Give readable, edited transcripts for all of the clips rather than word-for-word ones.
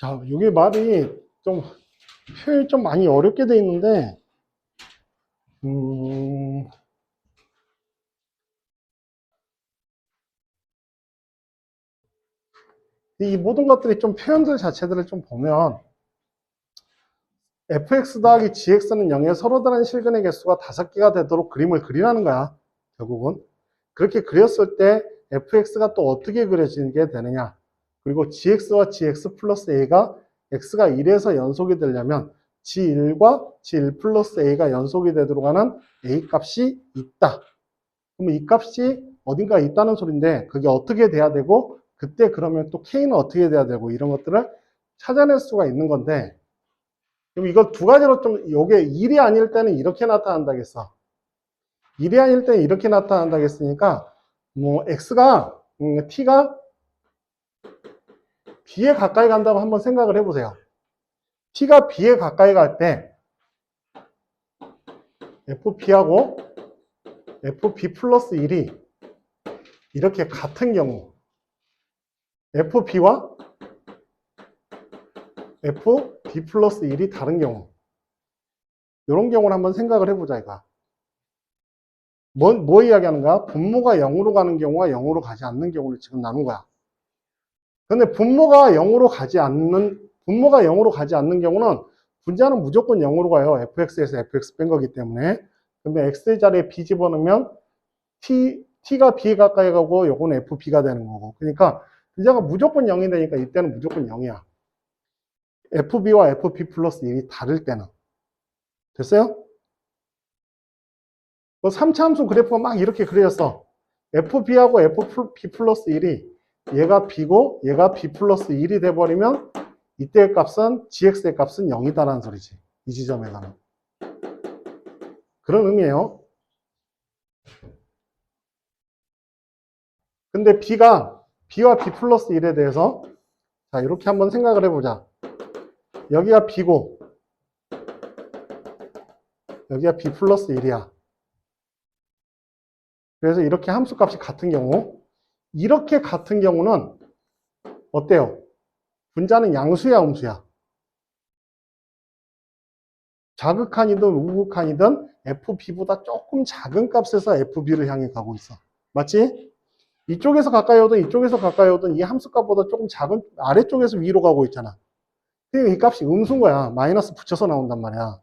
자, 이게 말이 좀 표현이 좀 많이 어렵게 돼 있는데, 이 모든 것들이 좀 표현들 자체들을 좀 보면, fx 더하기 gx는 0에 서로 다른 실근의 개수가 5개가 되도록 그림을 그리라는 거야, 결국은. 그렇게 그렸을 때 fx가 또 어떻게 그려지게 되느냐. 그리고 gx와 gx 플러스 a가 x가 1에서 연속이 되려면 g1과 g1 플러스 a가 연속이 되도록 하는 a 값이 있다. 그러면 이 값이 어딘가 있다는 소린데 그게 어떻게 돼야 되고 그때 그러면 또 k는 어떻게 돼야 되고 이런 것들을 찾아낼 수가 있는 건데, 그럼 이걸 두 가지로 좀, 요게 1이 아닐 때는 이렇게 나타난다겠어. 1이 아닐 때는 이렇게 나타난다겠으니까, 뭐, x가, t가 b에 가까이 간다고 한번 생각을 해보세요. t가 b에 가까이 갈 때, fb하고 fb 플러스 1이 이렇게 같은 경우, fb와 fb 플러스 1이 다른 경우, 이런 경우를 한번 생각을 해보자, 이거. 뭐 이야기하는가? 분모가 0으로 가는 경우와 0으로 가지 않는 경우를 지금 나눈 거야. 근데 분모가 0으로 가지 않는 경우는 분자는 무조건 0으로 가요. fx에서 fx 뺀 거기 때문에. 그러면 x 자리에 b 집어넣으면 t가 b에 가까이 가고 요거는 fb가 되는 거고. 그러니까 분자가 무조건 0이 되니까 이때는 무조건 0이야. fb와 fb 플러스 1이 다를 때는. 됐어요? 3차 함수 그래프가 막 이렇게 그려졌어. fb하고 fb 플러스 1이 얘가 b고 얘가 b 플러스 1이 돼버리면 이때의 값은 gx의 값은 0이다라는 소리지. 이 지점에 가는. 그런 의미예요. 근데 b와 b 플러스 1에 대해서 자 이렇게 한번 생각을 해보자. 여기가 b고 여기가 b 플러스 1이야. 그래서 이렇게 함수값이 같은 경우, 이렇게 같은 경우는 어때요? 분자는 양수야, 음수야? 자극한이든 우극한이든 fb보다 조금 작은 값에서 fb를 향해 가고 있어. 맞지? 이쪽에서 가까이 오든 이쪽에서 가까이 오든 이 함수값보다 조금 작은 아래쪽에서 위로 가고 있잖아. 그러니까 이 값이 음수인 거야. 마이너스 붙여서 나온단 말이야.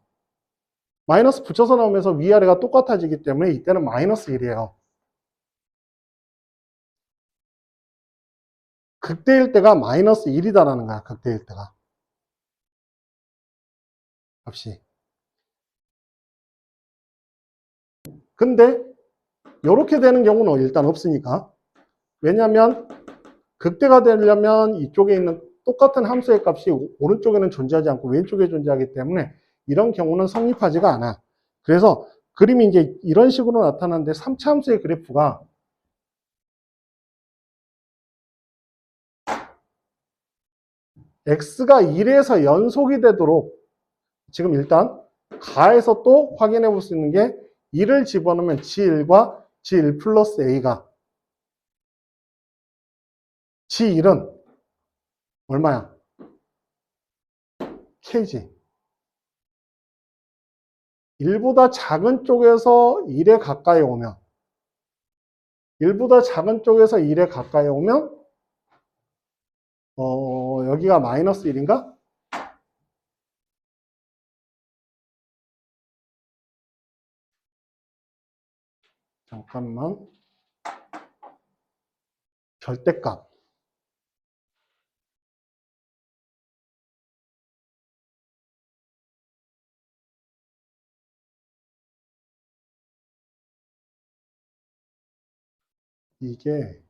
마이너스 붙여서 나오면서 위아래가 똑같아지기 때문에 이때는 마이너스 1이에요. 극대일 때가 마이너스 1이다라는 거야. 극대일 때가. 값이. 근데 이렇게 되는 경우는 일단 없으니까. 왜냐하면 극대가 되려면 이쪽에 있는 똑같은 함수의 값이 오른쪽에는 존재하지 않고 왼쪽에 존재하기 때문에 이런 경우는 성립하지가 않아. 그래서 그림이 이제 이런 식으로 나타나는데 3차 함수의 그래프가 x가 1에서 연속이 되도록 지금 일단 가에서 또 확인해 볼 수 있는 게 1을 집어넣으면 g1과 g1 플러스 a가 g1은 얼마야? kg. 1보다 작은 쪽에서 1에 가까이 오면 1보다 작은 쪽에서 1에 가까이 오면 여기가 마이너스 1인가? 잠깐만. 절대값. 이게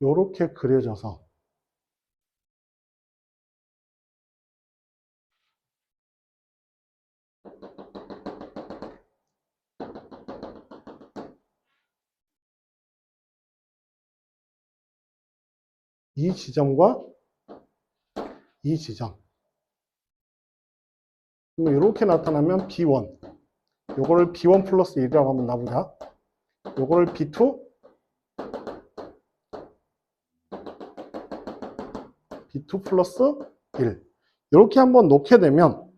요렇게 그려져서 이 지점과 이 지점. 그러면 이렇게 나타나면 B1. 요거를 B1 플러스 1이라고 한번 놔보자. 요거를 B2 플러스 1 이렇게 한번 놓게 되면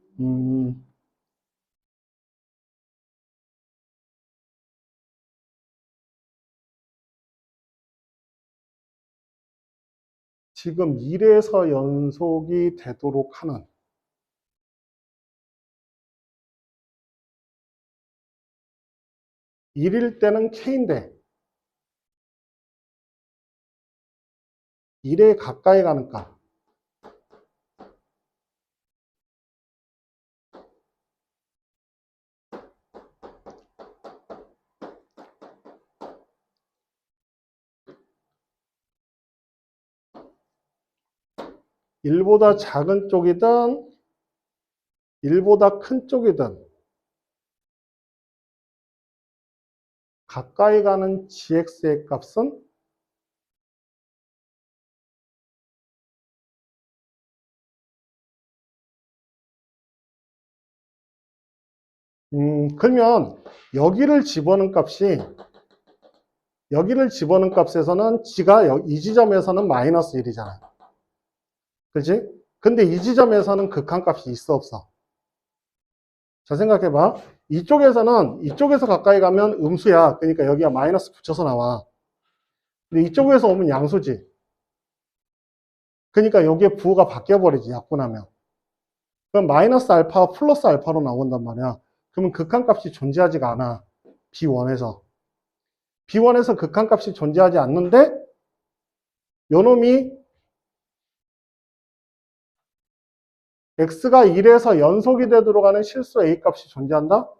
지금 1에서 연속이 되도록 하는 1일 때는 K인데 1에 가까이 가는 값. (1보다) 작은 쪽이든 1보다 큰 쪽이든 가까이 가는 gx의 값은 그러면 여기를 집어넣은 값에서는 g가 이 지점에서는 마이너스 1이잖아요. 그렇지? 근데 이 지점에서는 극한값이 있어 없어? 자, 생각해봐. 이쪽에서 가까이 가면 음수야. 그러니까 여기가 마이너스 붙여서 나와. 근데 이쪽에서 오면 양수지. 그러니까 여기에 부호가 바뀌어버리지, 약분하면. 그럼 마이너스 알파와 플러스 알파로 나온단 말이야. 그러면 극한값이 존재하지가 않아. B1에서. B1에서 극한값이 존재하지 않는데 요놈이 x가 1에서 연속이 되도록 하는 실수 a값이 존재한다?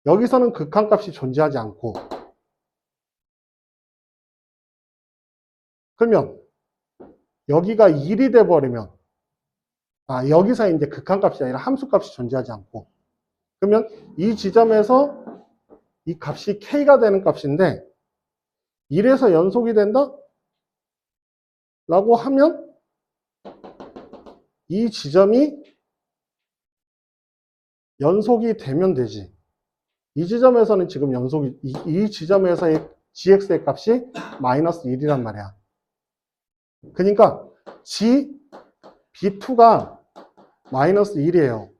여기서는 극한값이 존재하지 않고 그러면 여기가 1이 돼버리면 여기서 이제 극한값이 아니라 함수값이 존재하지 않고 그러면 이 지점에서 이 값이 k가 되는 값인데 1에서 연속이 된다? 라고 하면 이 지점이 연속이 되면 되지. 이 지점에서는 지금 이 지점에서의 gx의 값이 마이너스 1이란 말이야. 그러니까 b2가 마이너스 1이에요.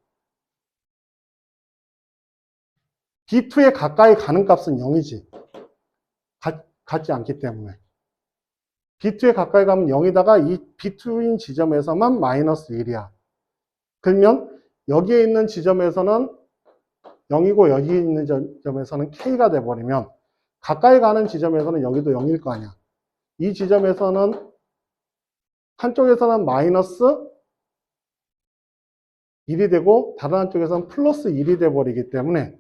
b2에 가까이 가는 값은 0이지. 같지 않기 때문에. b2에 가까이 가면 0이다가 이 b2인 지점에서만 마이너스 1이야. 그러면 여기에 있는 지점에서는 0이고 여기에 있는 지점에서는 k가 돼버리면 가까이 가는 지점에서는 여기도 0일 거 아니야. 이 지점에서는 한쪽에서는 마이너스 1이 되고 다른 한쪽에서는 플러스 1이 돼버리기 때문에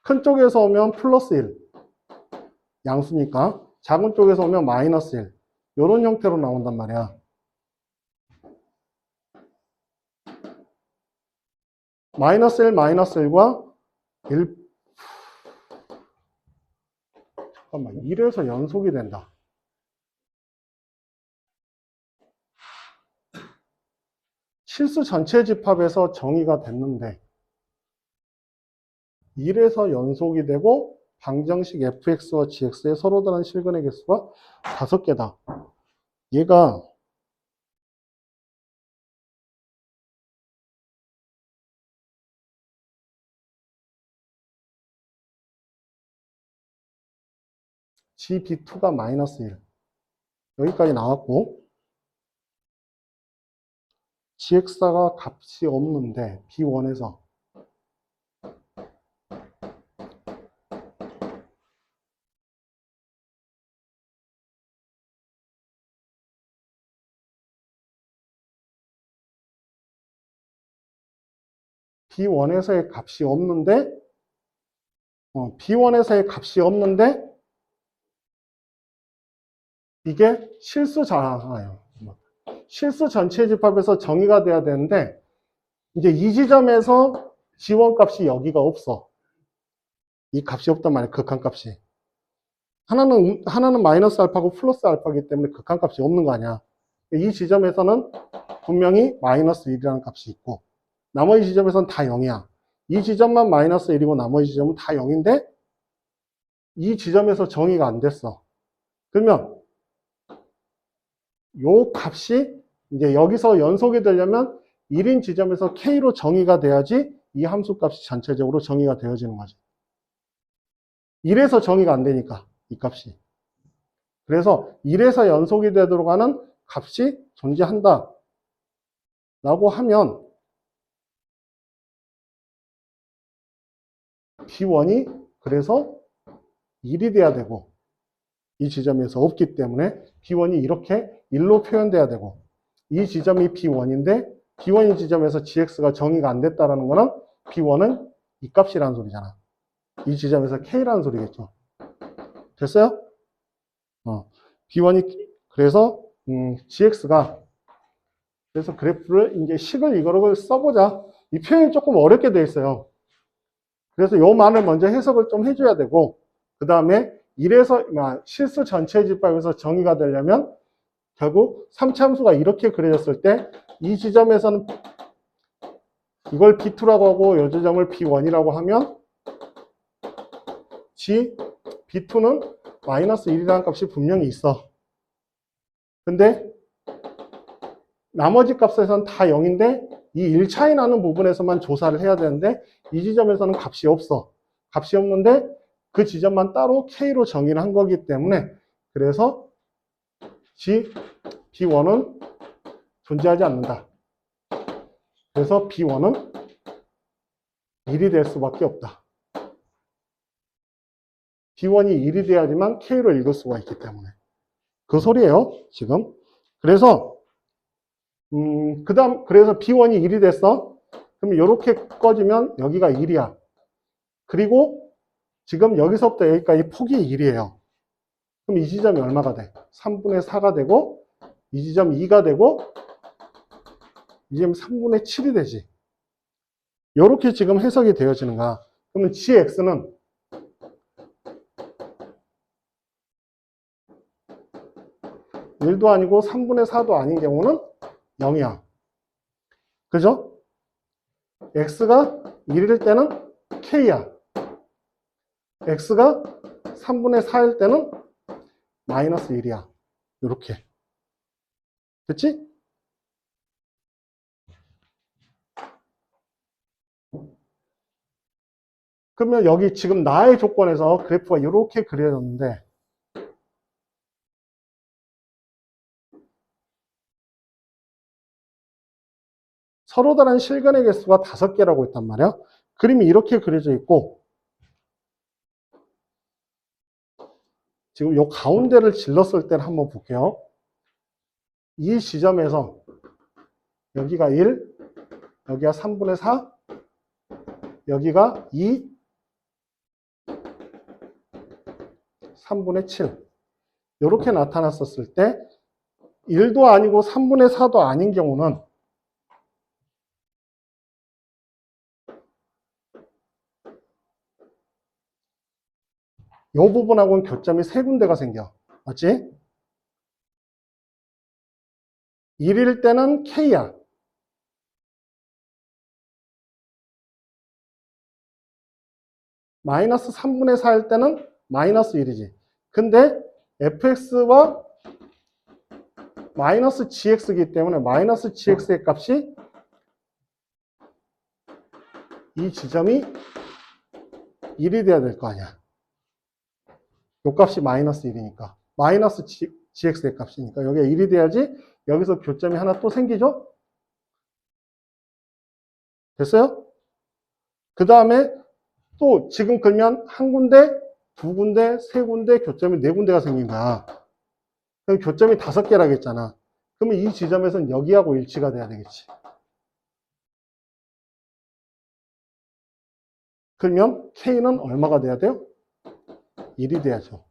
큰 쪽에서 오면 플러스 1 양수니까 작은 쪽에서 오면 마이너스 1 이런 형태로 나온단 말이야. 마이너스 1, 마이너스 1과 1 잠깐만 1에서 연속이 된다. 실수 전체 집합에서 정의가 됐는데 1에서 연속이 되고 방정식 fx와 gx의 서로 다른 실근의 개수가 5개다. 얘가 gb2가 마이너스 1 여기까지 나왔고 gx가 값이 없는데 b1에서 B1에서의 값이 없는데 B1에서의 값이 없는데 이게 실수 전체 집합에서 정의가 돼야 되는데 이제 이 지점에서 G1 값이 여기가 없어. 이 값이 없단 말이야. 극한값이. 하나는 마이너스 알파고 플러스 알파이기 때문에 극한값이 없는 거 아니야. 이 지점에서는 분명히 마이너스 1이라는 값이 있고 나머지 지점에서는 다 0이야. 이 지점만 마이너스 1이고 나머지 지점은 다 0인데 이 지점에서 정의가 안 됐어. 그러면 요 값이 이제 여기서 연속이 되려면 1인 지점에서 K로 정의가 돼야지 이 함수 값이 전체적으로 정의가 되어지는 거지. 1에서 정의가 안 되니까 이 값이. 그래서 1에서 연속이 되도록 하는 값이 존재한다 라고 하면 B1이 그래서 1이 돼야 되고 이 지점에서 없기 때문에 B1이 이렇게 1로 표현돼야 되고 이 지점이 B1인데 B1인 지점에서 GX가 정의가 안 됐다는 거는 B1은 이 값이라는 소리잖아. 이 지점에서 K라는 소리겠죠. 됐어요? B1이 그래서 GX가 그래서 그래프를 이제 식을 이거를 써보자. 이 표현이 조금 어렵게 되어 있어요. 그래서 요 말을 먼저 해석을 좀 해줘야 되고 그 다음에 1에서 실수 전체 집합에서 정의가 되려면 결국 3차함수가 이렇게 그려졌을 때 이 지점에서는 이걸 B2라고 하고 이 지점을 B1이라고 하면 B2는 마이너스 1이라는 값이 분명히 있어. 근데 나머지 값에서는 다 0인데 이 1 차이 나는 부분에서만 조사를 해야 되는데 이 지점에서는 값이 없어. 값이 없는데 그 지점만 따로 K로 정의를 한 거기 때문에 그래서 B1은 존재하지 않는다. 그래서 B1은 1이 될 수밖에 없다. B1이 1이 돼야지만 K로 읽을 수가 있기 때문에. 그 소리예요, 지금. 그래서 그래서 B1이 1이 됐어. 그럼 이렇게 꺼지면 여기가 1이야. 그리고 지금 여기서부터 여기까지 폭이 1이에요. 그럼 이 지점이 얼마가 돼? 3분의 4가 되고 이 지점 2가 되고 이 지점 3분의 7이 되지. 이렇게 지금 해석이 되어지는 거야. 그러면 GX는 (1도) 아니고 3분의 4도 아닌 경우는 0이야. 그죠? X가 1일 때는 K야. X가 3분의 4일 때는 마이너스 1이야. 이렇게. 됐지? 그러면 여기 지금 나의 조건에서 그래프가 이렇게 그려졌는데 서로 다른 실근의 개수가 5개라고 했단 말이야. 그림이 이렇게 그려져 있고 지금 요 가운데를 질렀을 때를 한번 볼게요. 이 지점에서 여기가 1, 여기가 3분의 4, 여기가 2, 3분의 7 이렇게 나타났었을 때 1도 아니고 3분의 4도 아닌 경우는 이 부분하고는 교점이 3군데가 생겨. 맞지? 1일 때는 K야. 마이너스 3분의 4일 때는 마이너스 1이지. 근데 fx와 마이너스 gx이기 때문에 마이너스 gx의 값이 이 지점이 1이 돼야 될 거 아니야. 요 값이 마이너스 1이니까. 마이너스 gx의 값이니까 여기가 1이 돼야지 여기서 교점이 하나 또 생기죠? 됐어요? 그 다음에 또 지금 그러면 한 군데, 두 군데, 세 군데, 교점이 네 군데가 생긴 거야. 그럼 교점이 5개라고 했잖아. 그러면 이 지점에서는 여기하고 일치가 돼야 되겠지. 그러면 K는 얼마가 돼야 돼요? 1이 돼야죠.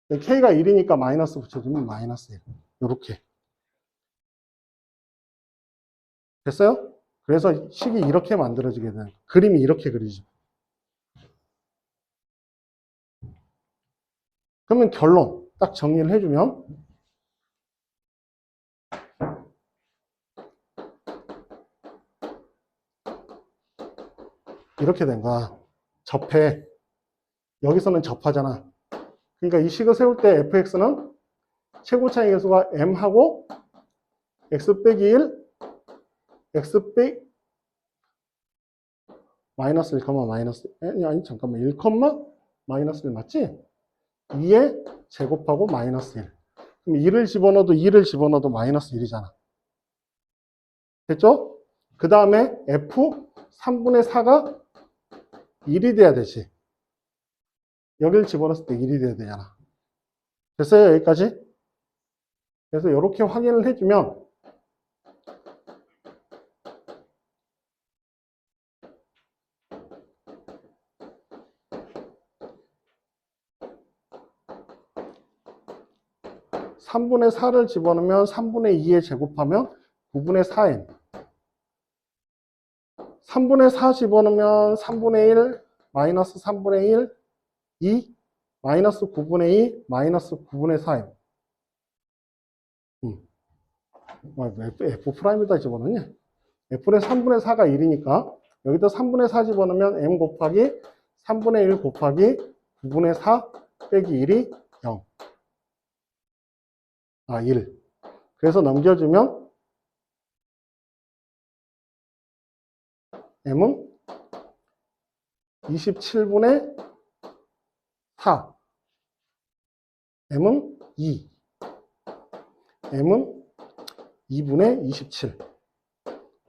K가 1이니까 마이너스 붙여주면 마이너스 1. 요렇게. 됐어요? 그래서 식이 이렇게 만들어지게 되는 거예요. 그림이 이렇게 그리죠. 그러면 결론 딱 정리를 해주면 이렇게 된 거야. 접해. 여기서는 접하잖아. 그러니까 이 식을 세울 때 fx는 최고 차이 계수가 m하고 x 빼기 1, x 빼기 마이너스 1, 마이너스 아니 잠깐만 1, 마이너스 1 맞지? 2에 제곱하고 마이너스 1. 그럼 2를 집어넣어도 마이너스 1이잖아. 됐죠? 그 다음에 f 3분의 4가 1이 돼야 되지. 여기를 집어넣었을 때 1이 돼야 되잖아. 됐어요? 여기까지? 그래서 이렇게 확인을 해주면 (3분의 4를) 집어넣으면 3분의 2에 제곱하면 9분의 4m. 3분의 4 집어넣으면 3분의 1, 마이너스 3분의 1, 2, 마이너스 9분의 2, 마이너스 9분의 4m. F'에다 집어넣냐? F의 3분의 4가 1이니까 여기다 3분의 4 집어넣으면 M 곱하기 3분의 1 곱하기 9분의 4 빼기 1이 0. 1. 그래서 넘겨주면 M은 27분의 4. M은 2. M은 2분의 27.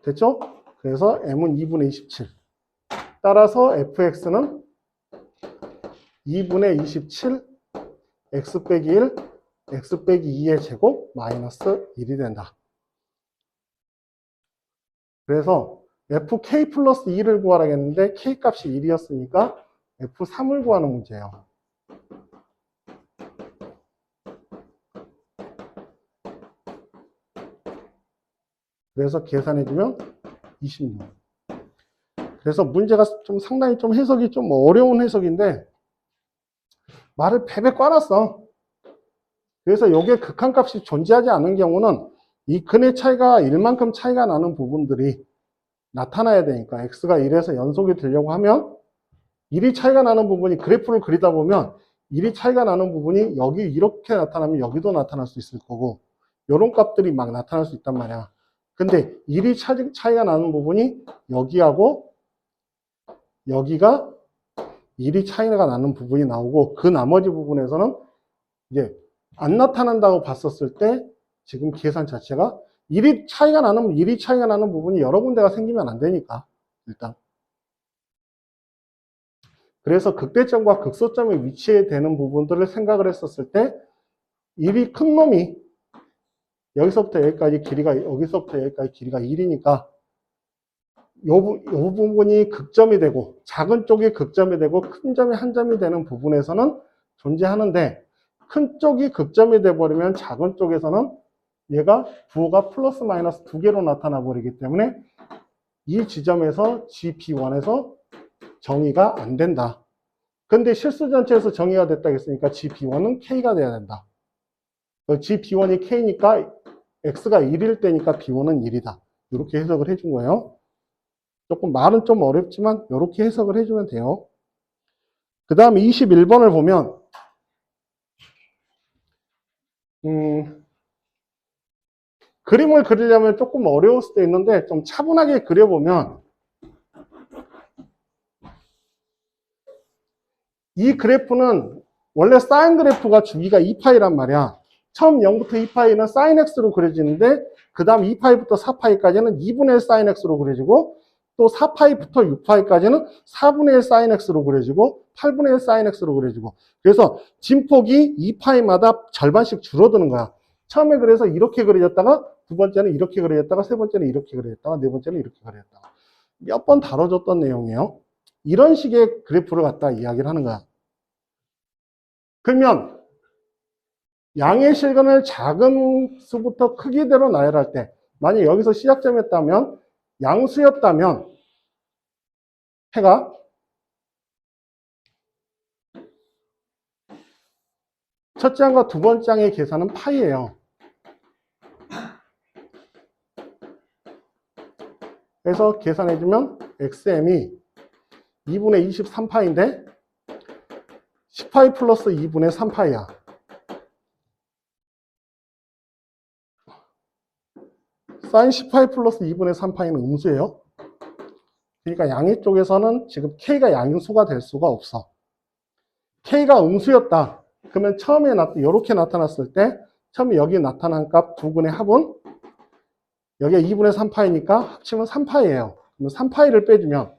됐죠? 그래서 M은 2분의 27. 따라서 fx는 2분의 27 x 빼기 1 x 빼기 2의 제곱 마이너스 1이 된다. 그래서 fk 플러스 2를 구하라겠는데 k 값이 1이었으니까 f3을 구하는 문제예요. 그래서 계산해주면 26. 그래서 문제가 좀 상당히 좀 해석이 좀 어려운 해석인데 말을 베베 꽈놨어. 그래서 이게 극한값이 존재하지 않은 경우는 이 근의 차이가 1만큼 차이가 나는 부분들이 나타나야 되니까 x가 1에서 연속이 되려고 하면 1이 차이가 나는 부분이 그래프를 그리다 보면 1이 차이가 나는 부분이 여기 이렇게 나타나면 여기도 나타날 수 있을 거고 이런 값들이 막 나타날 수 있단 말이야. 근데 1이 차이가 나는 부분이 여기하고 여기가 1이 차이가 나는 부분이 나오고 그 나머지 부분에서는 이제 안 나타난다고 봤었을 때 지금 계산 자체가 1이 차이가 나는 부분이 여러 군데가 생기면 안 되니까 일단 그래서 극대점과 극소점의 위치에 되는 부분들을 생각을 했었을 때 1이 큰 놈이 여기서부터 여기까지 길이가 여기서부터 여기까지 길이가 1이니까 요 부분이 극점이 되고 작은 쪽이 극점이 되고 큰 점이 한 점이 되는 부분에서는 존재하는데 큰 쪽이 극점이 돼버리면 작은 쪽에서는 얘가 부호가 플러스 마이너스 두 개로 나타나 버리기 때문에 이 지점에서 GP1에서 정의가 안 된다. 근데 실수 전체에서 정의가 됐다 했으니까 GP1은 K가 돼야 된다. GP1이 K니까 X가 1일 때니까 B1은 1이다. 이렇게 해석을 해준 거예요. 조금 말은 좀 어렵지만 이렇게 해석을 해주면 돼요. 그 다음에 21번을 보면 그림을 그리려면 조금 어려울 수도 있는데 좀 차분하게 그려보면 이 그래프는 원래 사인 그래프가 주기가 2파이란 말이야. 처음 0부터 2파이는 사인 x로 그려지는데 그 다음 2파이부터 4파이까지는 2분의 1 사인 x로 그려지고 또 4파이부터 6파이까지는 4분의 1 사인 x로 그려지고 8분의 1 사인 x로 그려지고 그래서 진폭이 2파이마다 절반씩 줄어드는 거야. 처음에 그래서 이렇게 그려졌다가 두 번째는 이렇게 그려졌다가 세 번째는 이렇게 그려졌다가 네 번째는 이렇게 그려졌다가 몇 번 다뤄줬던 내용이에요. 이런 식의 그래프를 갖다 이야기를 하는 거야. 그러면 양의 실근을 작은 수부터 크기대로 나열할 때 만약 여기서 시작점이었다면 양수였다면 해가 첫째 항과 두 번째 항의 계산은 파이예요. 그래서 계산해주면 XM이 2분의 23파인데 10파이 플러스 2분의 3파이야. 사인 10파이 플러스 2분의 3파이는 음수예요. 그러니까 양의 쪽에서는 지금 K가 양수가 될 수가 없어. K가 음수였다. 그러면 처음에 이렇게 나타났을 때 처음에 여기 나타난 값 두 분의 합은 여기가 2분의 3파이니까 합치면 3파이예요. 그러면 3파이를 빼주면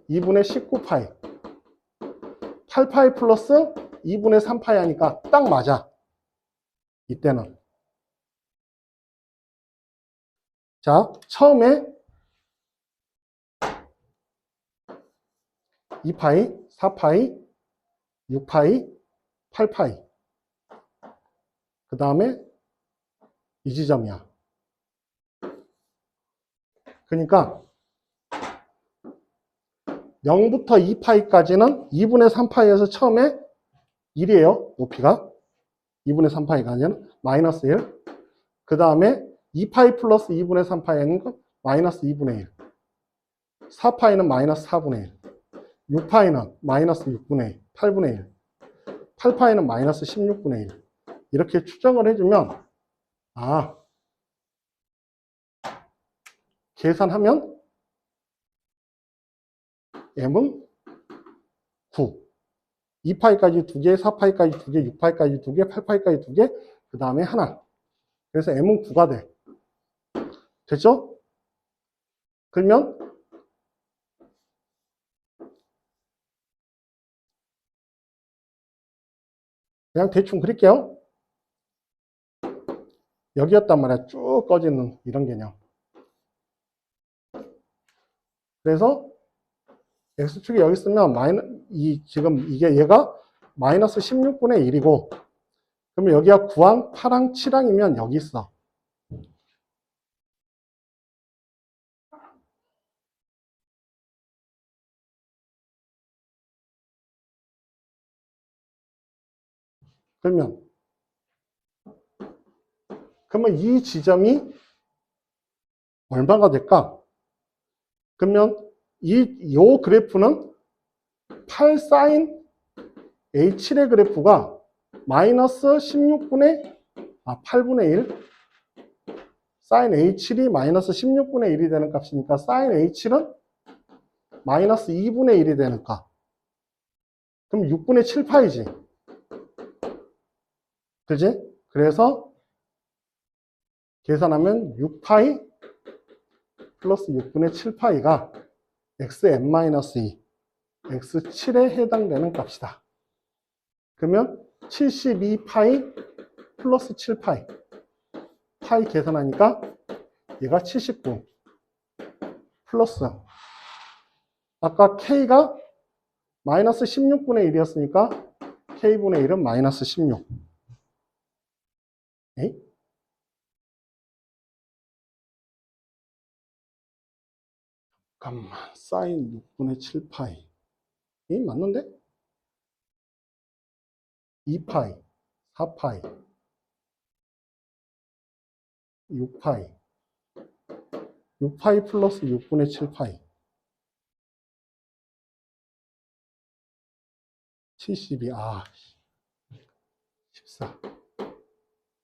2분의 19파이 8파이 플러스 2분의 3파이 하니까 딱 맞아. 이때는 자, 처음에 2파이, 4파이, 6파이, 8파이 그 다음에 이 지점이야. 그러니까 0부터 2파이까지는 2분의 3파이에서 처음에 1이에요. 높이가 2분의 3파이가 아니라 마이너스 1. 그 다음에 2파이 플러스 2분의 3파이는 마이너스 2분의 1. 4파이는 마이너스 4분의 1. 6파이는 마이너스 6분의 1. 8분의 1. 8파이는 마이너스 16분의 1. 이렇게 추정을 해주면 계산하면 m은 9. 2파이까지 2개, 4파이까지 2개, 6파이까지 2개, 8파이까지 2개, 그 다음에 하나. 그래서 m은 9가 돼. 됐죠? 그러면 그냥 대충 그릴게요. 여기였단 말이야. 쭉 꺼지는 이런 개념. 그래서 x축이 여기 있으면 지금 얘가 마이너스 16분의 1이고 그러면 여기가 9항, 8항, 7항이면 여기 있어. 그러면 이 지점이 얼마가 될까? 그러면 요 그래프는 8sin A7의 그래프가 마이너스 16분의 8분의 1 sin A7이 마이너스 16분의 1이 되는 값이니까 sin A7은 마이너스 2분의 1이 되는 값. 그럼 6분의 7파이지. 그지? 그래서 계산하면 6파이 플러스 6분의 7파이가 xn-2 x7에 해당되는 값이다. 그러면 72파이 플러스 7파이 파이 계산하니까 얘가 79 플러스 아까 k가 마이너스 16분의 1이었으니까 k분의 1은 마이너스 16. 에이? 잠깐만, 사인 6분의 7파이. 맞는데? 2파이, 4파이, 6파이. 6파이 플러스 6분의 7파이. 72, 14.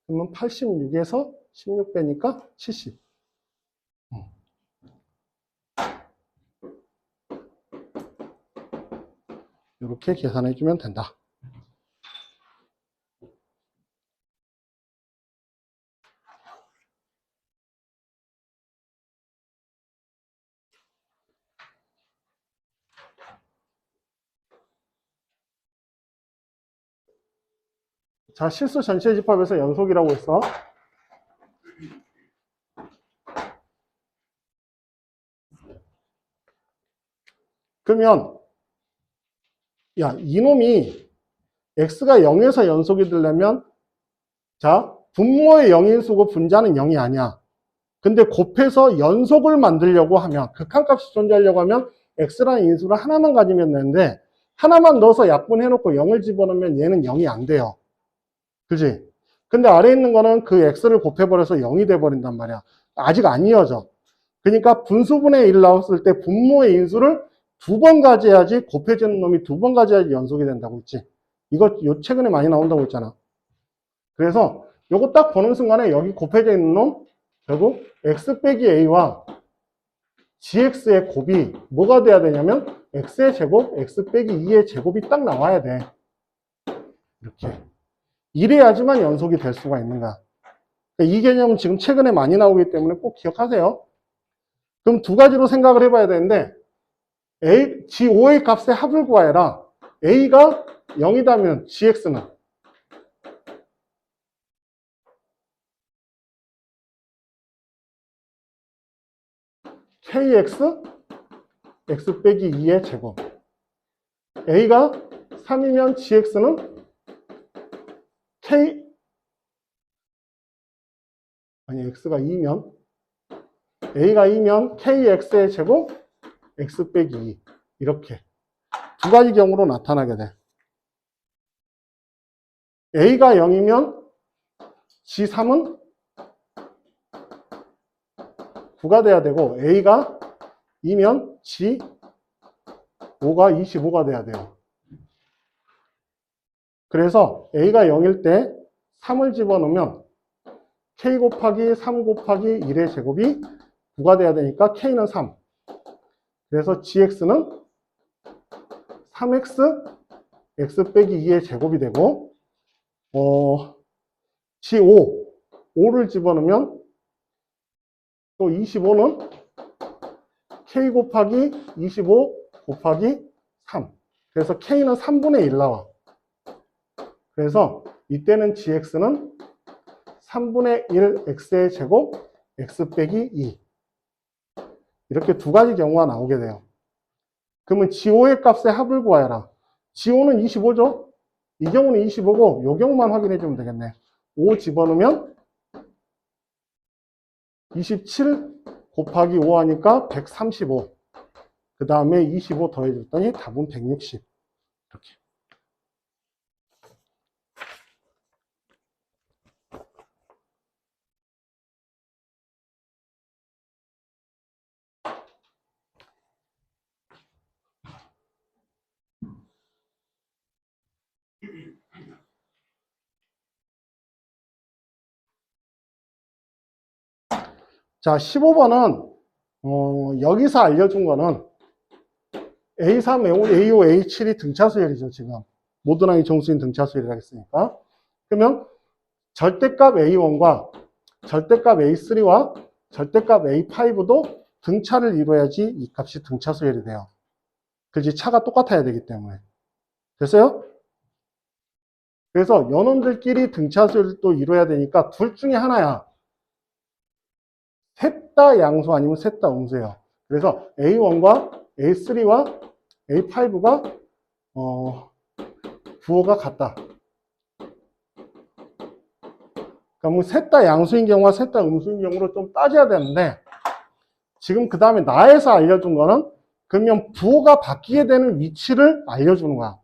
그러면 86에서 16 빼니까 70. 이렇게 계산해 주면 된다. 자, 실수 전체 집합에서 연속이라고 했어. 그러면 이놈이 x가 0에서 연속이 되려면 자, 분모의 0인수고 분자는 0이 아니야. 근데 곱해서 연속을 만들려고 하면 극한값이 존재하려고 하면 x라는 인수를 하나만 가지면 되는데 하나만 넣어서 약분해놓고 0을 집어넣으면 얘는 0이 안 돼요. 그지? 근데 아래에 있는 거는 그 x를 곱해버려서 0이 돼버린단 말이야. 아직 안 이어져. 그러니까 분수분의 1 나왔을 때 분모의 인수를 2번 가져야지, 곱해지는 놈이 2번 가져야지 연속이 된다고 했지. 이거 요 최근에 많이 나온다고 했잖아. 그래서 요거 딱 보는 순간에 여기 곱해져 있는 놈 결국 x 빼기 a와 gx의 곱이 뭐가 돼야 되냐면 x의 제곱, x 빼기 2의 제곱이 딱 나와야 돼. 이렇게. 이래야지만 연속이 될 수가 있는 거야. 이 개념은 지금 최근에 많이 나오기 때문에 꼭 기억하세요. 그럼 두 가지로 생각을 해봐야 되는데 G5의 값의 합을 구하여라. A가 0이다면 GX는 KX X 빼기 2의 제곱. A가 3이면 GX는 X가 2면 A가 2면 KX의 제곱 X 빼기 2. 이렇게 두 가지 경우로 나타나게 돼. A가 0이면 G3은 9가 돼야 되고 A가 2면 G5가 25가 돼야 돼요. 그래서 A가 0일 때 3을 집어넣으면 K 곱하기 3 곱하기 1의 제곱이 9가 돼야 되니까 K는 3. 그래서 GX는 3X X 빼기 2의 제곱이 되고 G5를 집어넣으면 또 25는 K 곱하기 25 곱하기 3. 그래서 K는 3분의 1 나와. 그래서 이때는 GX는 3분의 1 X의 제곱 X 빼기 2. 이렇게 두 가지 경우가 나오게 돼요. 그러면 G5의 값의 합을 구하여라. G5는 25죠? 이 경우는 25고 이 경우만 확인해 주면 되겠네. 5 집어넣으면 27 곱하기 5 하니까 135. 그 다음에 25 더해줬더니 답은 160. 이렇게. 자, 15번은 여기서 알려준 거는 A3, A5, A7이 등차수열이죠, 지금. 모든 항이 정수인 등차수열이라 했으니까. 그러면 절대값 A1과 절대값 A3와 절대값 A5도 등차를 이루어야지 이 값이 등차수열이 돼요. 그렇지, 차가 똑같아야 되기 때문에. 됐어요? 그래서 연원들끼리 등차수열도 이루어야 되니까 둘 중에 하나야. 셋 다 양수 아니면 셋 다 음수예요. 그래서 A1과 A3와 A5가 부호가 같다. 그러면 셋 다 양수인 경우와 셋 다 음수인 경우로 좀 따져야 되는데 지금 그 다음에 나에서 알려준 거는 그러면 부호가 바뀌게 되는 위치를 알려주는 거야.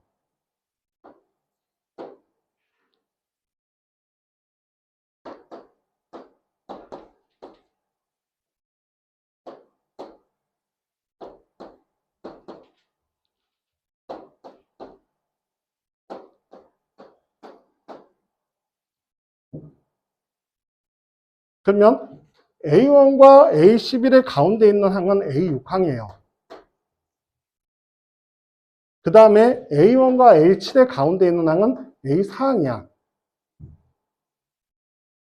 그러면 A1과 A11의 가운데 있는 항은 A6항이에요. 그 다음에 A1과 A7의 가운데 있는 항은 A4항이야.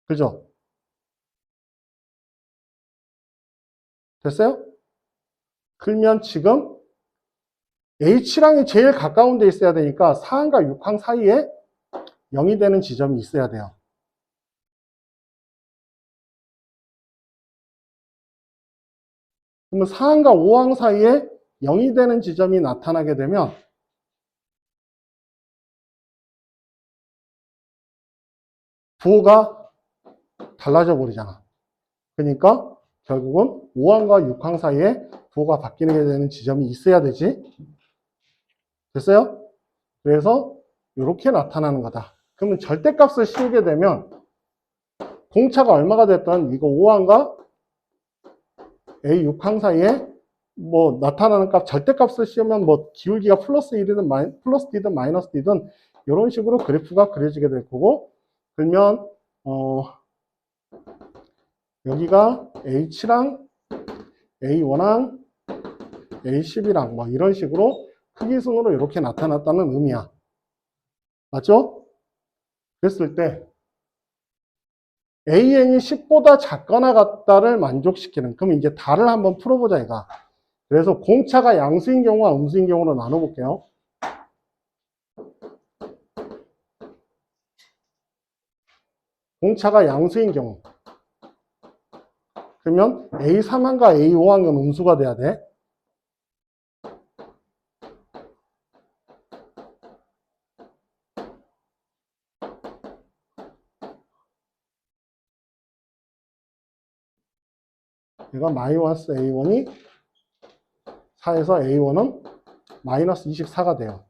그죠? 됐어요? 그러면 지금 H7항이 제일 가까운 데 있어야 되니까 4항과 6항 사이에 0이 되는 지점이 있어야 돼요. 그러면 4항과 5항 사이에 0이 되는 지점이 나타나게 되면 부호가 달라져 버리잖아. 그러니까 결국은 5항과 6항 사이에 부호가 바뀌게 되는 지점이 있어야 되지. 됐어요? 그래서 이렇게 나타나는 거다. 그러면 절대값을 씌우게 되면 공차가 얼마가 됐던 이거 5항과 A 6항 사이에 뭐 나타나는 값, 절대값을 씌우면 뭐 기울기가 플러스 1이든 플러스 D든 마이너스 D든 이런 식으로 그래프가 그려지게 될 거고, 그러면 여기가 H랑 A1항, A11항 뭐 이런 식으로 크기 순으로 이렇게 나타났다는 의미야. 맞죠? 그랬을 때 AN이 10보다 작거나 같다를 만족시키는, 그럼 이제 다를 한번 풀어보자 이가. 그래서 공차가 양수인 경우와 음수인 경우로 나눠볼게요. 공차가 양수인 경우, 그러면 A3항과 A5항은 음수가 돼야 돼. 얘가 마이너스 A1이 4에서 A1은 마이너스 24가 돼요.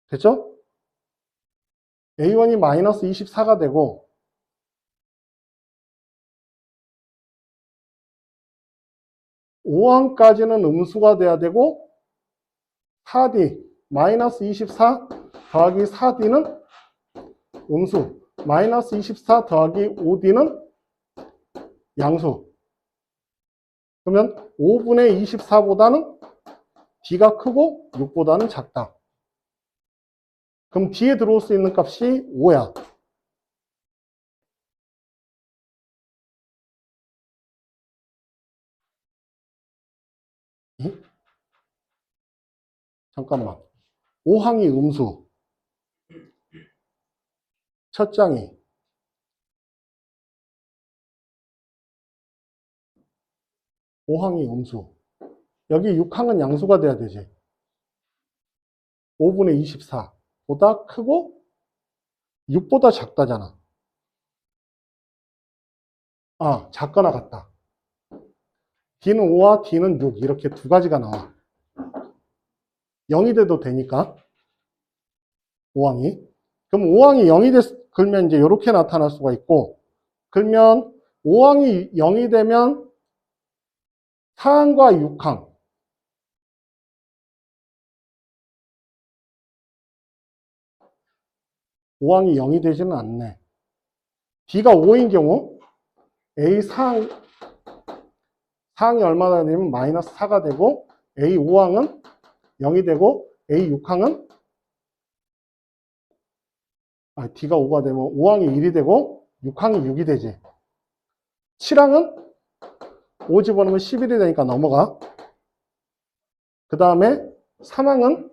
됐죠? A1이 마이너스 24가 되고, (5항까지는) 음수가 돼야 되고, 4D 마이너스 24 더하기 4D는 음수, 마이너스 24 더하기 5D는 양수. 그러면 5분의 24보다는 D가 크고 6보다는 작다. 그럼 D에 들어올 수 있는 값이 5야. 잠깐만. 5항이 음수. 첫 장이. (5항이) 음수. 여기 6항은 양수가 돼야 되지. 5분의 24 보다 크고 6보다 작다잖아. 아, 작거나 같다. D는 5와 D는 6 이렇게 두 가지가 나와. 0이 돼도 되니까 5항이. 그럼 5항이 0이 그러면 이제 이렇게 나타날 수가 있고, 그러면 5항이 0이 되면 4항과 6항, 5항이 0이 되지는 않네. D가 5인 경우 A 4항, 4항이 얼마나 되면 마이너스 4가 되고, A 5항은 0이 되고, A 6항은 D가 5가 되면 5항이 1이 되고 6항이 6이 되지. 7항은 5 집어넣으면 11이 되니까 넘어가. 그 다음에 3항은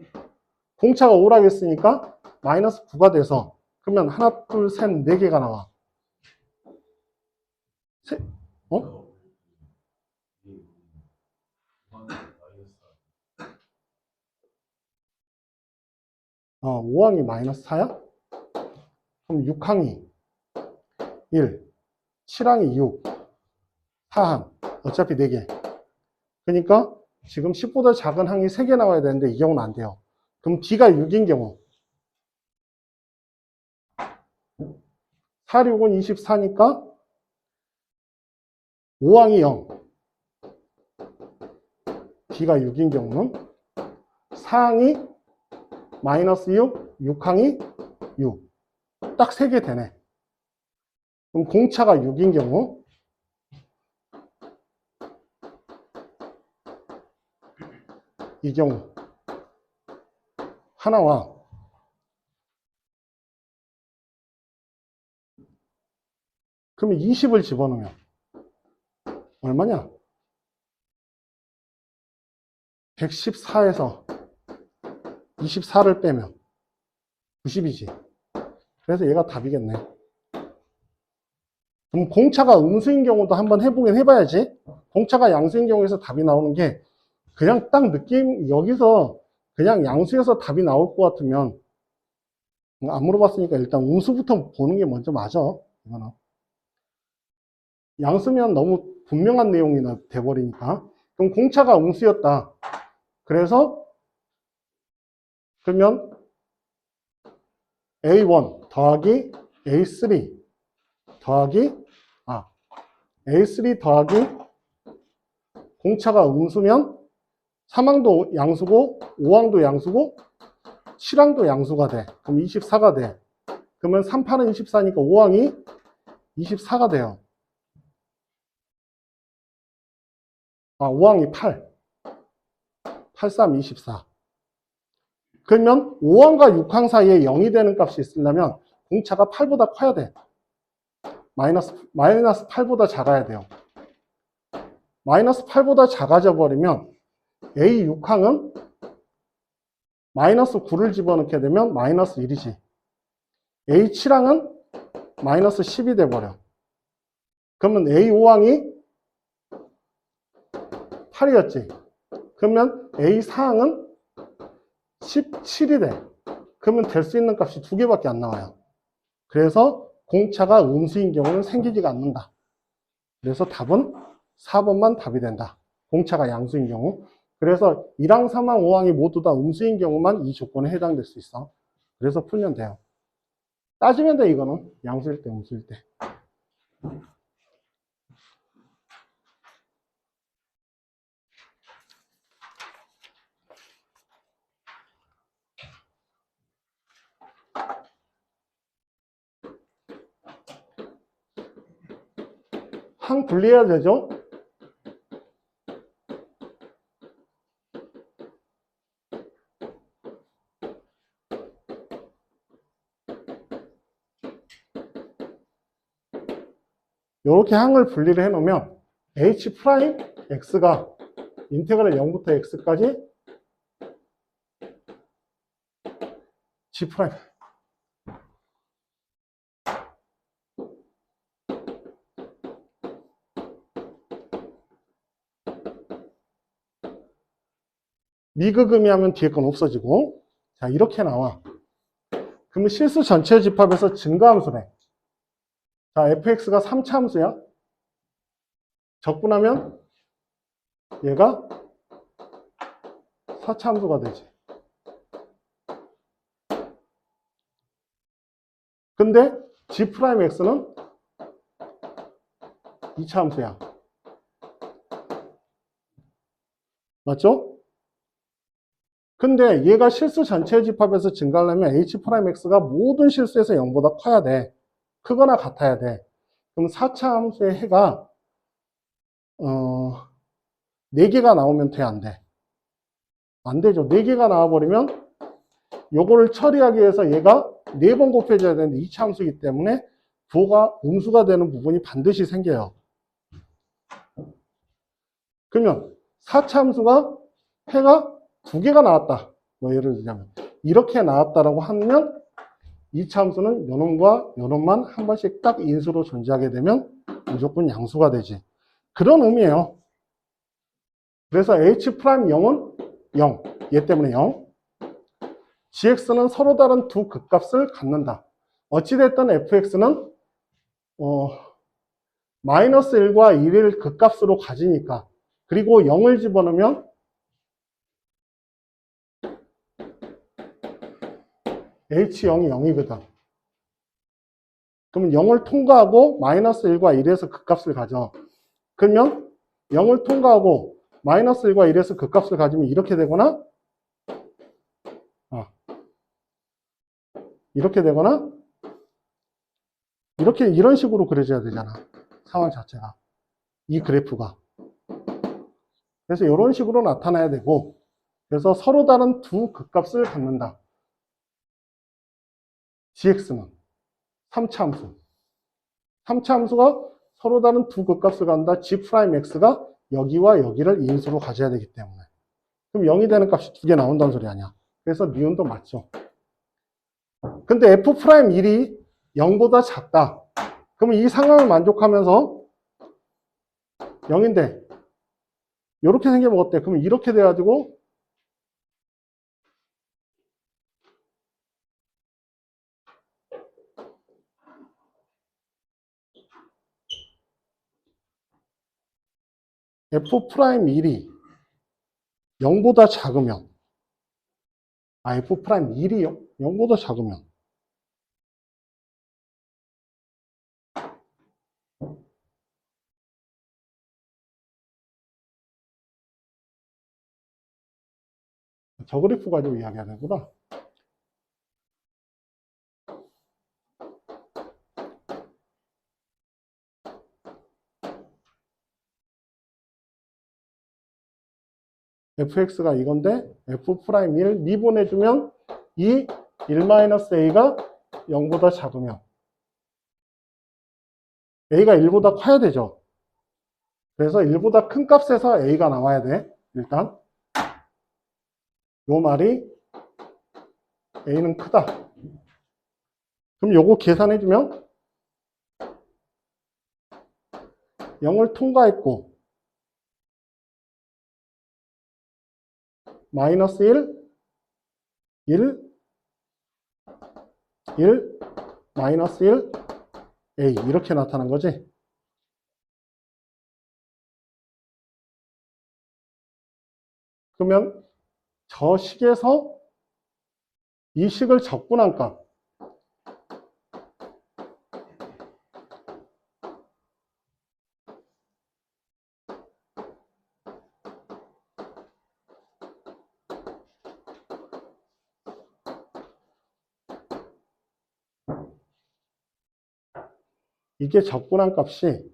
공차가 5라고 했으니까 마이너스 9가 돼서, 그러면 하나, 둘, 셋, 4개가 나와. 어? 5항이 마이너스 4야? 그럼 6항이 1, 7항이 6, 4항. 어차피 4개. 그러니까 지금 10보다 작은 항이 3개 나와야 되는데 이 경우는 안 돼요. 그럼 D가 6인 경우 4, 6은 24니까 5항이 0, D가 6인 경우는 4항이 마이너스 6, 6항이 6. 딱 3개 되네. 그럼 공차가 6인 경우 이 경우 하나와 그러면 20을 집어넣으면 얼마냐? 114에서 24를 빼면 90이지. 그래서 얘가 답이겠네. 그럼 공차가 음수인 경우도 한번 해보긴 해봐야지. 공차가 양수인 경우에서 답이 나오는 게 그냥 딱 느낌, 여기서 그냥 양수에서 답이 나올 것 같으면, 안 물어봤으니까 일단 음수부터 보는 게 먼저 맞아. 이거는. 양수면 너무 분명한 내용이 돼버리니까. 그럼 공차가 음수였다. 그래서 그러면 A1 더하기 A3 더하기 A3 더하기 공차가 음수면 3항도 양수고 5항도 양수고 7항도 양수가 돼. 그럼 24가 돼. 그러면 3, 8은 24니까 5항이 24가 돼요. 5항이 8. 8, 3, 24. 그러면 5항과 6항 사이에 0이 되는 값이 있으려면 공차가 8보다 커야 돼. 마이너스 8보다 작아야 돼요. 마이너스 8보다 작아져 버리면 A 6항은 마이너스 9를 집어넣게 되면 마이너스 1이지. A 7항은 마이너스 10이 돼버려. 그러면 A 5항이 8이었지. 그러면 A 4항은 17이 돼. 그러면 될 수 있는 값이 2개밖에 안 나와요. 그래서 공차가 음수인 경우는 생기지가 않는다. 그래서 답은 4번만 답이 된다. 공차가 양수인 경우. 그래서 1항, 3항, 5항이 모두 다 음수인 경우만 이 조건에 해당될 수 있어. 그래서 풀면 돼요. 따지면 돼, 이거는. 양수일 때, 음수일 때. 항 분리해야 되죠? 이렇게 항을 분리를 해놓으면 h 프라임 x가 인테그랄 0부터 x까지 g 프라임 미그금이 하면 뒤에 건 없어지고, 자, 이렇게 나와. 그러면 실수 전체 집합에서 증가함수래. 자, fx가 3차 함수야. 적분하면 얘가 4차 함수가 되지. 근데 g'x는 2차 함수야. 맞죠? 근데 얘가 실수 전체 집합에서 증가하려면 h'x가 모든 실수에서 0보다 커야 돼. 크거나 같아야 돼. 그럼 4차 함수의 해가 4개가 나오면 돼, 안 돼? 안 되죠. 4개가 나와버리면 요거를 처리하기 위해서 얘가 4번 곱해줘야 되는데 2차 함수이기 때문에 부호가 음수가 되는 부분이 반드시 생겨요. 그러면 4차 함수가 해가 2개가 나왔다. 뭐 예를 들자면 이렇게 나왔다라고 하면 2차 함수는 요놈과 요놈만 한 번씩 딱 인수로 존재하게 되면 무조건 양수가 되지. 그런 의미예요. 그래서 h'0은 0. 얘 때문에 0. gx는 서로 다른 두 극값을 갖는다. 어찌됐든 fx는 마이너스 1과 1을 극값으로 가지니까. 그리고 0을 집어넣으면 h0이 0이거든. 그러면 0을 통과하고 마이너스 1과 1에서 극값을 가져. 그러면 0을 통과하고 마이너스 1과 1에서 극값을 가지면 이렇게 되거나 이렇게 되거나 이렇게 이런 식으로 그려져야 되잖아. 상황 자체가. 이 그래프가. 그래서 이런 식으로 나타나야 되고, 그래서 서로 다른 두 극값을 갖는다. gx는 3차 함수. 3차 함수가 서로 다른 두 극값을 갖는다. g'x가 여기와 여기를 인수로 가져야 되기 때문에. 그럼 0이 되는 값이 2개 나온다는 소리 아니야. 그래서 니은도 맞죠. 근데 f'1이 0보다 작다. 그러면 이 상황을 만족하면서 0인데 이렇게 생기면 어때? 그러면 이렇게 돼가지고 f'1이 0보다 작으면 f'1이 0보다 작으면 저 그래프 가지고 이야기하는구나. fx가 이건데 f'1 미분해주면 이 1-a가 0보다 작으면 a가 1보다 커야 되죠. 그래서 1보다 큰 값에서 a가 나와야 돼. 일단 요 말이 a는 크다. 그럼 요거 계산해주면 0을 통과했고 마이너스 1, 1, 마이너스 1, a 이렇게 나타난 거지. 그러면 저 식에서 이 식을 적분한 값 이게 적분한 값이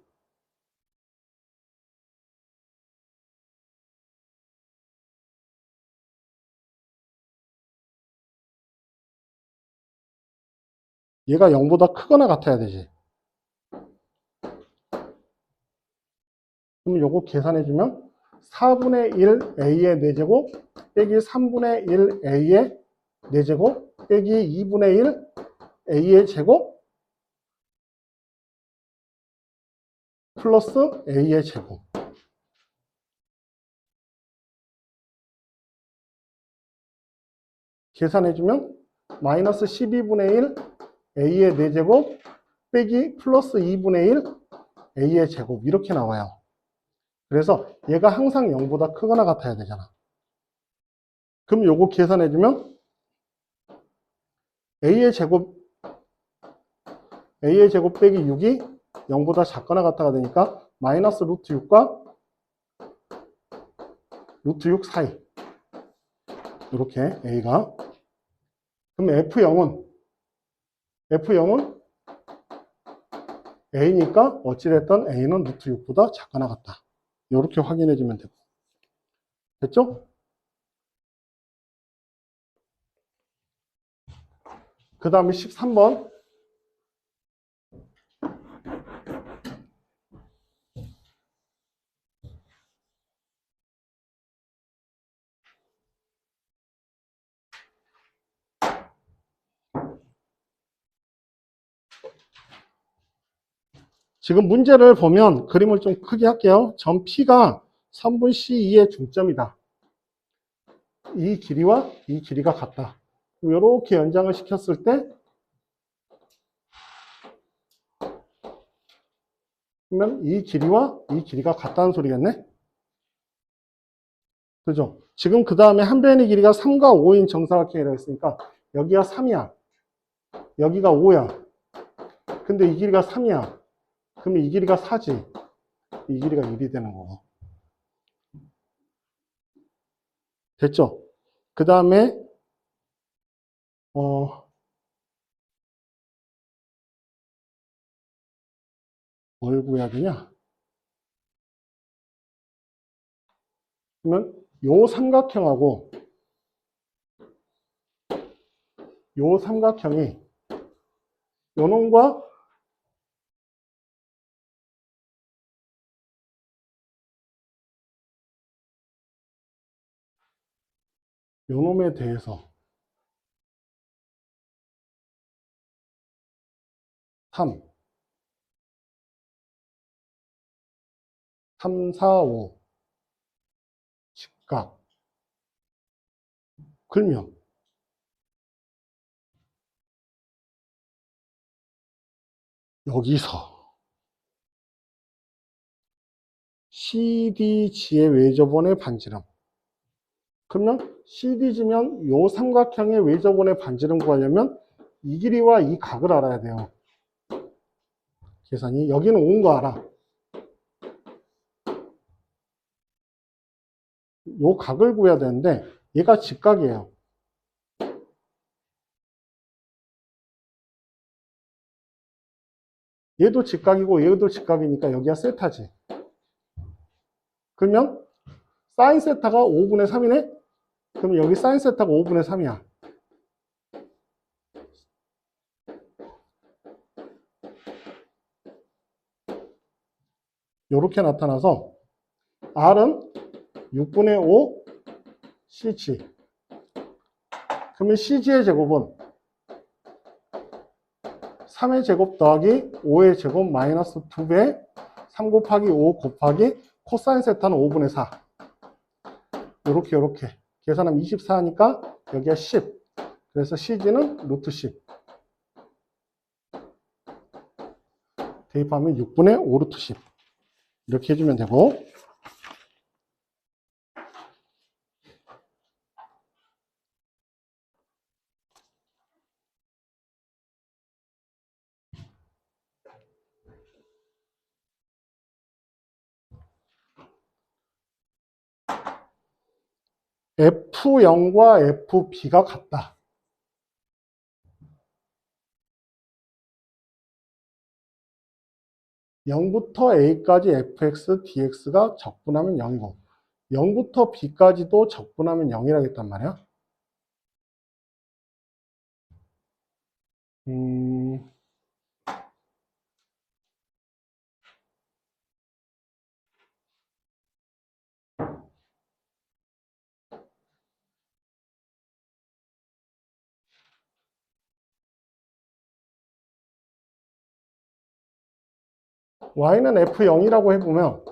얘가 0보다 크거나 같아야 되지. 그럼 요거 계산해주면 4분의 1 a의 4제곱 빼기 3분의 1 a의 4제곱 빼기 2분의 1 a의 제곱 플러스 a의 제곱. 계산해주면 마이너스 12분의 1 a의 4제곱 빼기 플러스 2분의 1 a의 제곱 이렇게 나와요. 그래서 얘가 항상 0보다 크거나 같아야 되잖아. 그럼 요거 계산해주면 a의 제곱 빼기 6이 0보다 작거나 같아가 되니까 마이너스 루트 6과 루트 6 사이 이렇게 a가. 그럼 F0은 a니까 어찌됐든 a는 루트 6보다 작거나 같다. 이렇게 확인해 주면 되고. 됐죠? 그 다음에 13번. 지금 문제를 보면 그림을 좀 크게 할게요. 점 P가 3분 C2의 중점이다. 이 길이와 이 길이가 같다. 이렇게 연장을 시켰을 때 그러면 이 길이와 이 길이가 같다는 소리겠네. 그죠? 지금 그 다음에 한 변의 길이가 3과 5인 정사각형이라고 했으니까 여기가 3이야. 여기가 5야. 근데 이 길이가 3이야. 그러면 이 길이가 4지. 이 길이가 1이 되는 거고. 됐죠? 그 다음에 뭘 구해야 되냐? 그러면 요 삼각형하고 요 삼각형이 요 놈과 요 놈에 대해서 3, 4, 5 직각 그러면 여기서 CDG의 외접원의 반지름. 그러면 CDG면 요 삼각형의 외접원의 반지름 구하려면 이 길이와 이 각을 알아야 돼요. 계산이 여기는 5인 거 알아. 요 각을 구해야 되는데 얘가 직각이에요. 얘도 직각이고 얘도 직각이니까 여기가 세타지. 그러면 사인 세타가 5분의 3이네? 그러면 여기 사인 세타가 5분의 3이야. 이렇게 나타나서 R은 6분의 5 CG. 그러면 CG의 제곱은 3의 제곱 더하기 5의 제곱 마이너스 2배 3 곱하기 5 곱하기 코사인 세타는 5분의 4. 요렇게 계산하면 24니까 여기가 10. 그래서 CG는 루트 10. 대입하면 6분의 5 루트 10. 이렇게 해주면 되고, F0과 FB가 같다. (0부터) A까지 fx, dx가 적분하면 0이고 0부터 B까지도 적분하면 0이라겠단 말이야. y는 f0이라고 해보면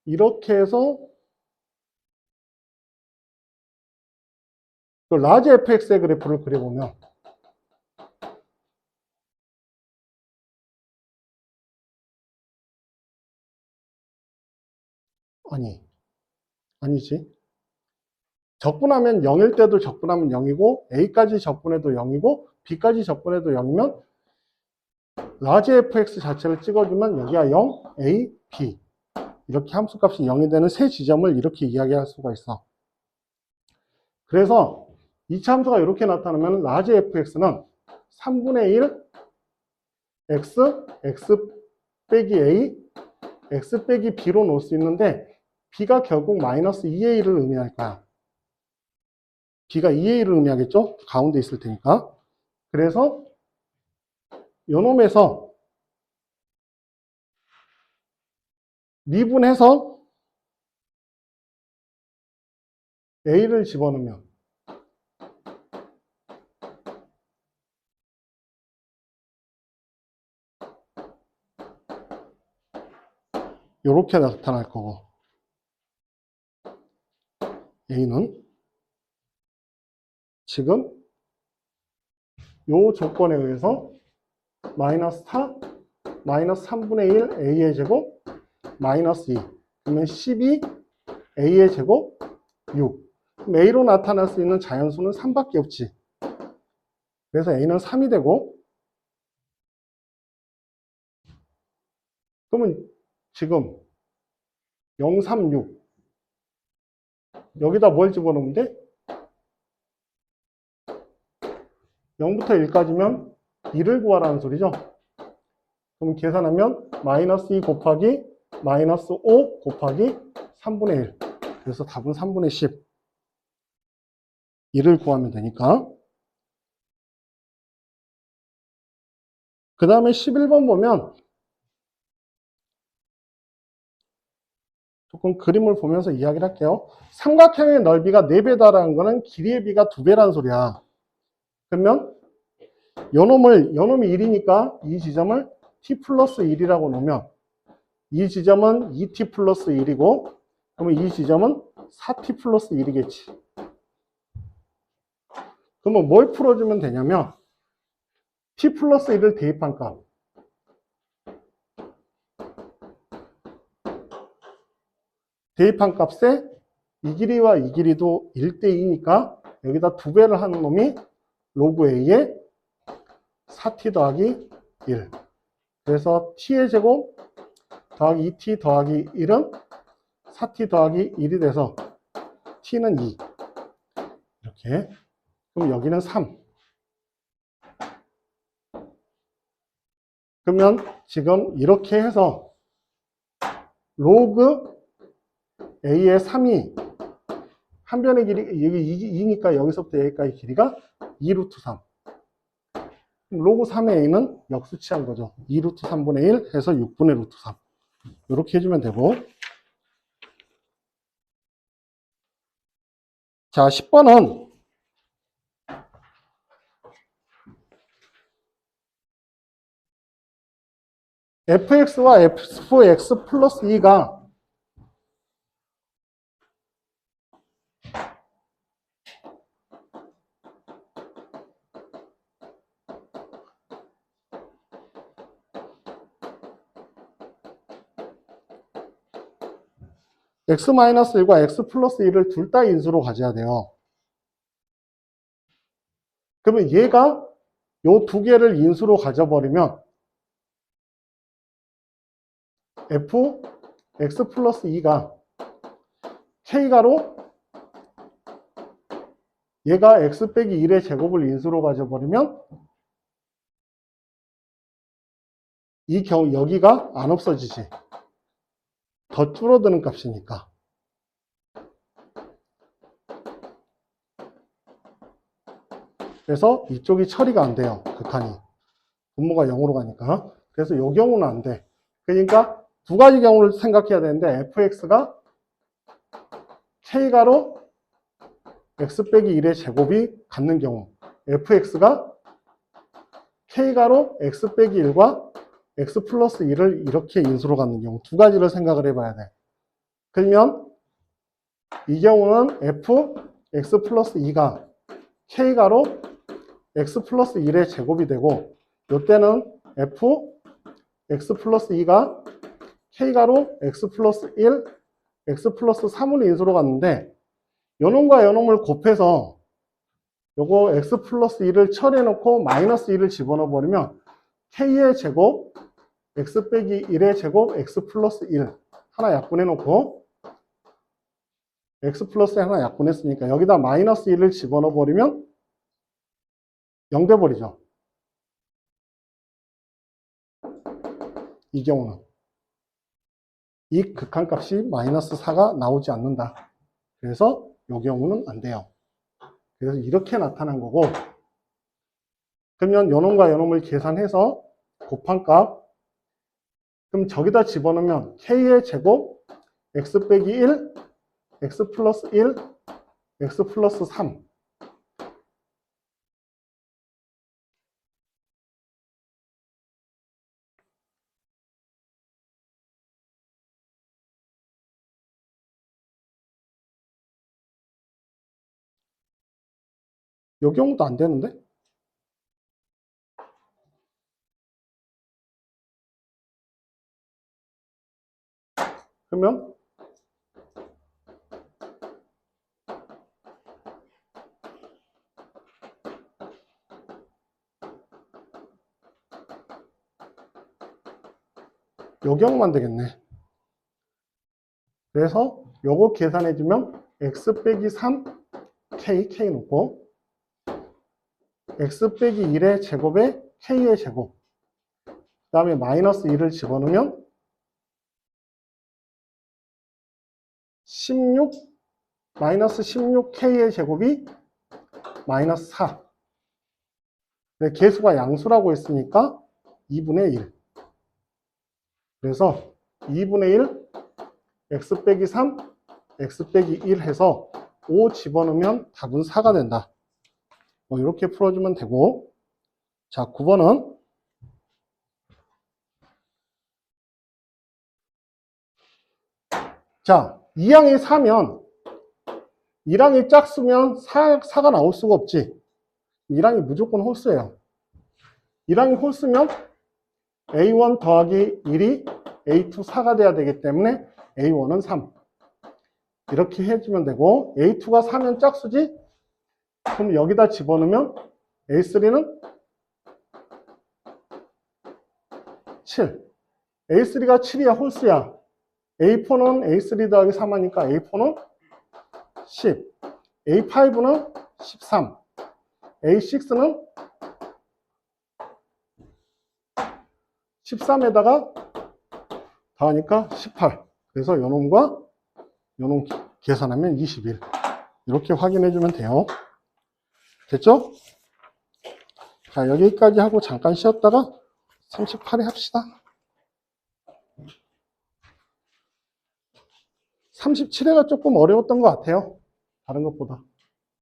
이렇게 해서 그 라지 fx의 그래프를 그려보면 아니지. 적분하면 0일 때도 적분하면 0이고 A까지 적분해도 0이고 B까지 적분해도 0이면 라지 fx 자체를 찍어주면 여기가 0, A, B 이렇게 함수값이 0이 되는 세 지점을 이렇게 이야기할 수가 있어. 그래서 2차 함수가 이렇게 나타나면 라지 fx는 3분의 1 x, x 빼기 a, x 빼기 b로 놓을 수 있는데 b가 결국 마이너스 2a를 의미할 거야. b가 2a를 의미하겠죠? 가운데 있을 테니까. 그래서 요놈에서 미분해서 a를 집어넣으면 이렇게 나타날 거고 a는 지금 요 조건에 의해서 마이너스 4, 마이너스 3분의 1 a의 제곱 마이너스 2 그러면 12 a의 제곱 6 그럼 a로 나타날 수 있는 자연수는 3밖에 없지. 그래서 a는 3이 되고 그러면 지금 0, 3, 6 여기다 뭘 집어넣으면 돼? 0부터 1까지면 2를 구하라는 소리죠. 그럼 계산하면 마이너스 2 곱하기 마이너스 5 곱하기 3분의 1 그래서 답은 3분의 10 2를 구하면 되니까. 그 다음에 11번 보면 조금 그림을 보면서 이야기를 할게요. 삼각형의 넓이가 4배다라는 거는 길이의 비가 2배라는 소리야. 그러면 요놈이 1이니까 이 지점을 t 플러스 1이라고 놓으면 이 지점은 2t 플러스 1이고 그러면 이 지점은 4t 플러스 1이겠지. 그러면 뭘 풀어주면 되냐면 t 플러스 1을 대입한 값 대입한 값에 이 길이와 이 길이도 1대2니까 여기다 2배를 하는 놈이 로그 a의 4t 더하기 1 그래서 t의 제곱 더하기 2t 더하기 1은 4t 더하기 1이 돼서 t는 2. 이렇게. 그럼 여기는 3. 그러면 지금 이렇게 해서 로그 a의 3이 한 변의 길이 여기 2니까 여기서부터 여기까지 길이가 2루트 3. 로그 3의 a는 역수치한 거죠. 2루트 3분의 1 해서 6분의 루트 3. 이렇게 해주면 되고. 자, 10번은 fx와 fx 플러스 2가 x-1과 x 플러스 1을 둘 다 인수로 가져야 돼요. 그러면 얘가 요 두 개를 인수로 가져버리면 f x 플러스 2가 k가로 얘가 x 빼기 1의 제곱을 인수로 가져버리면 이 경우 여기가 안 없어지지. 더 줄어드는 값이니까. 그래서 이쪽이 처리가 안 돼요. 극한이. 분모가 0으로 가니까. 그래서 이 경우는 안 돼. 그러니까 두 가지 경우를 생각해야 되는데 fx가 k가로 x 빼기 1의 제곱이 같는 경우, fx가 k가로 x 빼기 1과 x 플러스 1을 이렇게 인수로 갖는 경우 두 가지를 생각을 해봐야 돼. 그러면 이 경우는 f x 플러스 2가 k가로 x 플러스 1의 제곱이 되고, 이때는 f x 플러스 2가 k가로 x 플러스 1, x 플러스 3을 인수로 갔는데, 요놈과 요놈을 곱해서 요거 x 플러스 1을 처리해놓고 마이너스 1을 집어넣어 버리면 k의 제곱, x 빼기 1의 제곱, x 플러스 1 하나 약분해놓고 x 플러스 하나 약분했으니까 여기다 마이너스 1을 집어넣어 버리면 0 돼버리죠. 이 경우는 이 극한값이 마이너스 4가 나오지 않는다. 그래서 이 경우는 안 돼요. 그래서 이렇게 나타난 거고, 그러면 요놈과 요놈을 계산해서 곱한 값, 그럼 저기다 집어넣으면 k의 제곱, x 빼기 1, x 플러스 1, x 플러스 3. 요 경우도 안 되는데? 그러면 요 경우만 되겠네. 그래서 요거 계산해주면 x 빼기 3, k 놓고 x 빼기 1의 제곱에 k의 제곱, 그 다음에 마이너스 1을 집어넣으면 16, 마이너스 16k의 제곱이 마이너스 4. 개수가 양수라고 했으니까 2분의 1. 그래서 2분의 1, x 빼기 3, x 빼기 1 해서 5 집어넣으면 답은 4가 된다. 뭐 이렇게 풀어주면 되고, 자, 9번은 자, 2항이 4면 1항이 짝수면 4가 나올 수가 없지. 1항이 무조건 홀수예요. 1항이 홀수면 A1 더하기 1이 A2 4가 돼야 되기 때문에 A1은 3. 이렇게 해주면 되고, A2가 4면 짝수지? 그럼 여기다 집어넣으면 A3는 7. A3가 7이야, 홀수야. A4는 A3 더하기 3하니까 A4는 10, A5는 13, A6는 13에다가 더하니까 18. 그래서 요놈과 요놈 계산하면 21. 이렇게 확인해 주면 돼요. 됐죠? 자, 여기까지 하고 잠깐 쉬었다가 38에 합시다. 37회가 조금 어려웠던 것 같아요. 다른 것보다.